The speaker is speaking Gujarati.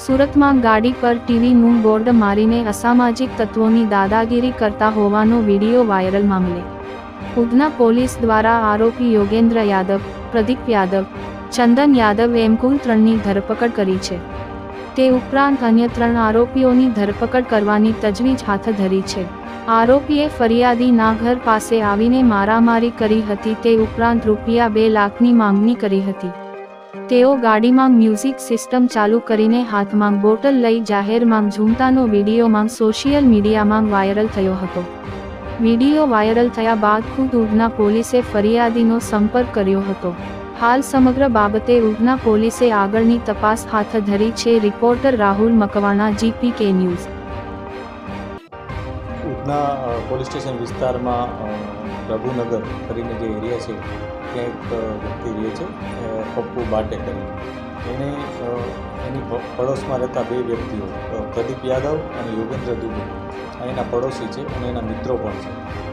સુરતમાં ગાડી પર ટીવીનું બોર્ડ મારીને અસામાજિક તત્વોની દાદાગીરી કરતા હોવાનો વિડીયો વાયરલ મામલે ઉધના પોલીસ દ્વારા આરોપી યોગેન્દ્ર યાદવ, પ્રદીપ યાદવ, ચંદન યાદવ એમ કુલ 3ની ધરપકડ કરી છે। તે ઉપરાંત અન્ય 3 આરોપીઓની ધરપકડ કરવાની તજવીજ હાથ ધરી છે। આરોપીએ ફરિયાદીના ઘર પાસે આવીને મારામારી કરી હતી। તે ઉપરાંત ₹2 લાખની માંગણી કરી હતી। તેઓ ગાડીમાં મ્યુઝિક સિસ્ટમ ચાલુ કરીને હાથમાં બોટલ લઈ જાહેરમાં ઝૂમતાનો વિડીયોમાં સોશિયલ મીડિયામાં વાયરલ થયો હતો। વિડીયો વાયરલ થયા બાદ ખુદ ઉધના પોલીસે ફરિયાદીનો સંપર્ક કર્યો હતો। હાલ સમગ્ર બાબતે ઉધના પોલીસે આગળની તપાસ હાથ ધરી છે। Reporter Rahul Makwana, GPK news. Udhna police station વિસ્તારમાં પ્રભુનગર કરીને જે એરિયા છે ત્યાં એક વ્યક્તિ રહે છે, પપ્પુ બાટે કરીને। એણે એની પડોશમાં રહેતા 2 વ્યક્તિઓ, પ્રદીપ યાદવ અને યોગેન્દ્ર દુબે, એના પડોશી છે અને એના મિત્રો પણ છે।